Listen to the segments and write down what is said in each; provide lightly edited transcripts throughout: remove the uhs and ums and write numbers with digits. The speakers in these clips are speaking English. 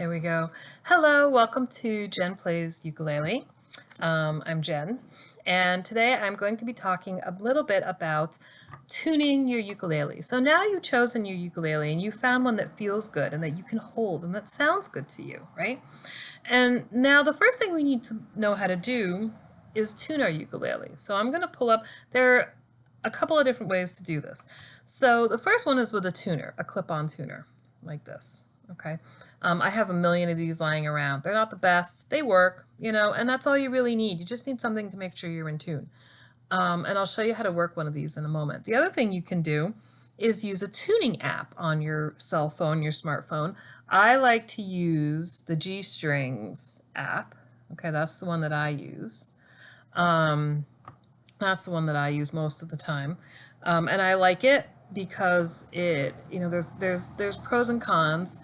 There we go. Hello, welcome to Jen Plays Ukulele. I'm Jen, and today I'm going to be talking a little bit about tuning your ukulele. So now you've chosen your ukulele and you found one that feels good and that you can hold and that sounds good to you, right? And now the first thing we need to know how to do is tune our ukulele. So I'm going to pull up, there are a couple of different ways to do this. So the first one is with a tuner, a clip-on tuner, like this, okay? I have a million of these lying around. They're not the best. They work, and that's all you really need. You just need something to make sure you're in tune. And I'll show you how to work one of these in a moment. The other thing you can do is use a tuning app on your cell phone, your smartphone. I like to use the G Strings app. Okay, that's the one that I use. That's the one that I use most of the time. And I like it because there's pros and cons.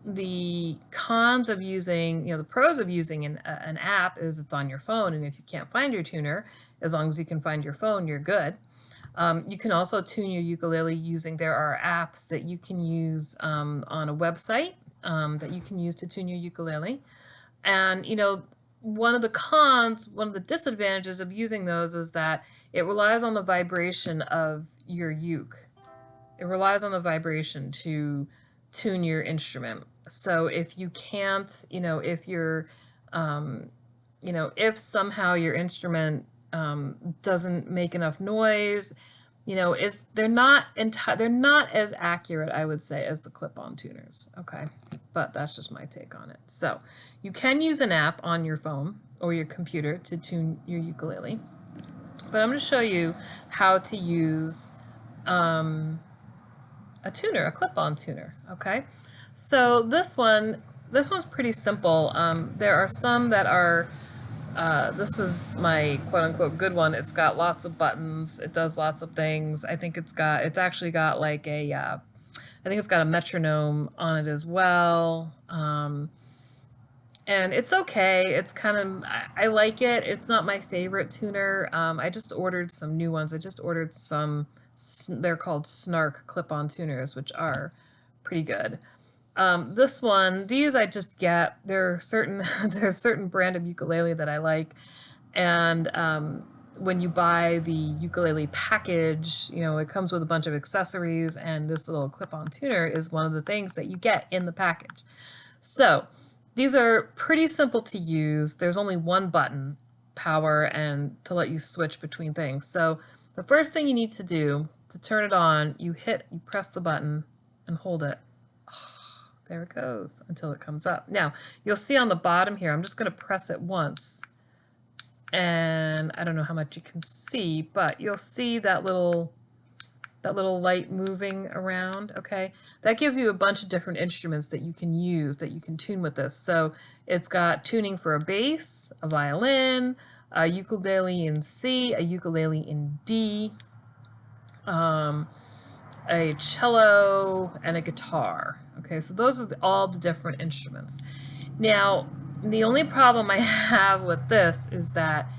The cons of using, the pros of using an app is it's on your phone, and if you can't find your tuner, as long as you can find your phone, you're good. You can also tune your ukulele there are apps that you can use on a website that you can use to tune your ukulele. And, one of the disadvantages of using those is that it relies on the vibration of your uke. It relies on the vibration to tune your instrument. So if you can't, if somehow your instrument doesn't make enough noise, they're not as accurate, I would say, as the clip-on tuners. Okay, but that's just my take on it. So you can use an app on your phone or your computer to tune your ukulele, but I'm going to show you how to use a tuner, a clip-on tuner. Okay, so this one's pretty simple. There are some that are this is my quote-unquote good one. It's got lots of buttons. It does lots of things. I think it's actually got like I think it's got a metronome on it as well. And it's okay. It's kind of, I like it. It's not my favorite tuner. I just ordered some new ones. I just ordered some, they're called Snark clip-on tuners, which are pretty good. This one, these I just get. There's a certain brand of ukulele that I like, and when you buy the ukulele package, it comes with a bunch of accessories, and this little clip-on tuner is one of the things that you get in the package. So these are pretty simple to use. There's only one button, power, and to let you switch between things. So the first thing you need to do to turn it on, you press the button and hold it. There it goes until it comes up. Now, you'll see on the bottom here, I'm just going to press it once. And I don't know how much you can see, but you'll see that little light moving around, okay? That gives you a bunch of different instruments that you can use, that you can tune with this. So it's got tuning for a bass, a violin, a ukulele in C, a ukulele in D, a cello, and a guitar. Okay, so those are all the different instruments. Now, the only problem I have with this is that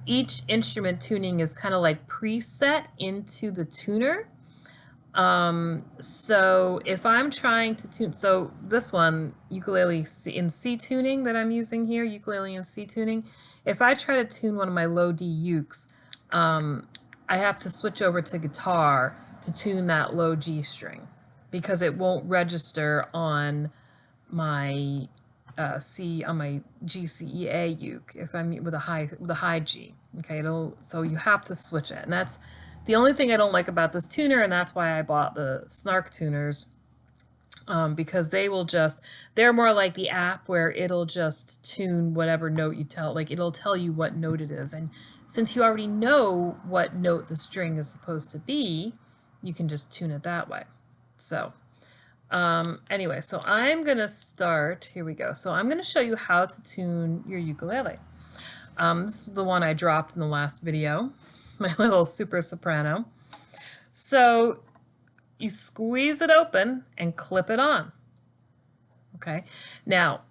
each instrument tuning is kind of like preset into the tuner. So if I'm trying to tune, so this one, ukulele in C tuning that I'm using here, ukulele in C tuning, if I try to tune one of my low D ukes, I have to switch over to guitar to tune that low G string because it won't register on my my G C E A uke if I'm with a high G. Okay, so you have to switch it, and that's the only thing I don't like about this tuner, and that's why I bought the Snark tuners, because they're more like the app where it'll just tune whatever note you tell, like it'll tell you what note it is, and since you already know what note the string is supposed to be, you can just tune it that way. So anyway, so I'm gonna start, here we go. So I'm gonna show you how to tune your ukulele. This is the one I dropped in the last video, my little super soprano. So you squeeze it open and clip it on. Okay, now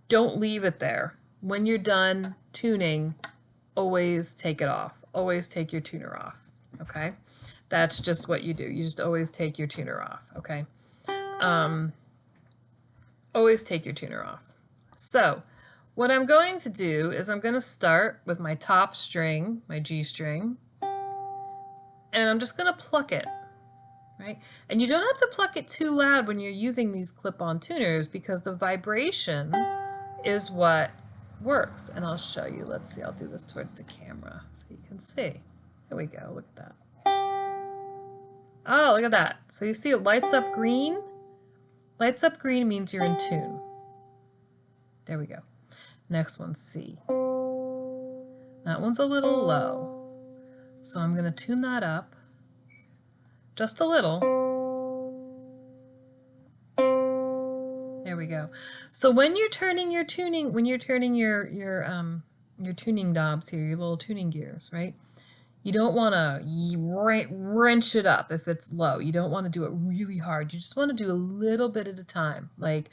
don't leave it there. When you're done tuning, always take it off. Always take your tuner off. Okay, that's just what you do. You just always take your tuner off. Okay. always take your tuner off. So what I'm going to do is I'm going to start with my top string, my G string, and I'm just going to pluck it, right? And you don't have to pluck it too loud when you're using these clip-on tuners because the vibration is what works. And I'll show you. Let's see, I'll do this towards the camera so you can see. There we go, look at that. Oh, look at that. So you see it lights up green? Lights up green means you're in tune. There we go. Next one's C. That one's a little low. So I'm going to tune that up just a little. There we go. So when you're turning your tuning, when you're turning your tuning knobs here, your little tuning gears, right? You don't want to wrench it up if it's low. You don't want to do it really hard. You just want to do a little bit at a time, like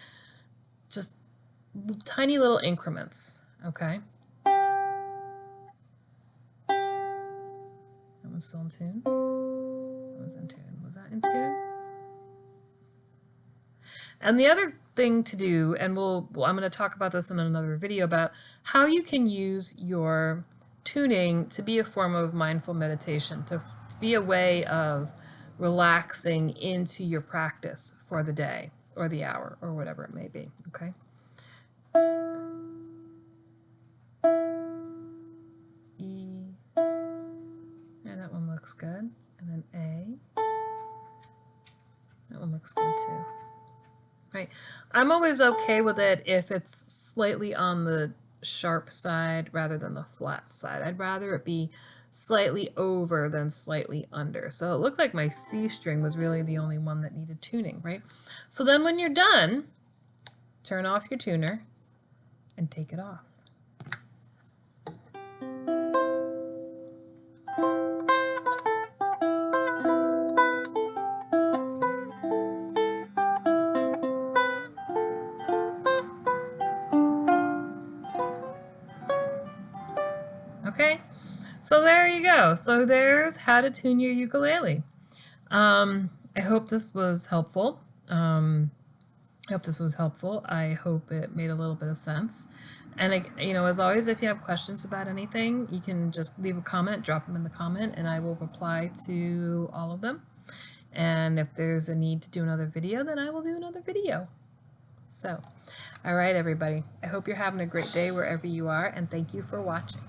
just tiny little increments, okay? That one's still in tune. That was in tune. Was that in tune? And the other thing to do, and I'm going to talk about this in another video, about how you can use your tuning to be a form of mindful meditation, to be a way of relaxing into your practice for the day or the hour or whatever it may be, okay? E, and that one looks good. And then A, that one looks good too. Right. I'm always okay with it if it's slightly on the sharp side rather than the flat side. I'd rather it be slightly over than slightly under. So it looked like my C string was really the only one that needed tuning, right? So then when you're done, turn off your tuner and take it off. Okay, so there you go. So there's how to tune your ukulele. I hope this was helpful. I hope it made a little bit of sense. And you know, as always, if you have questions about anything, you can just leave a comment, drop them in the comment, and I will reply to all of them. And if there's a need to do another video, then I will do another video. So, all right, everybody. I hope you're having a great day wherever you are, and thank you for watching.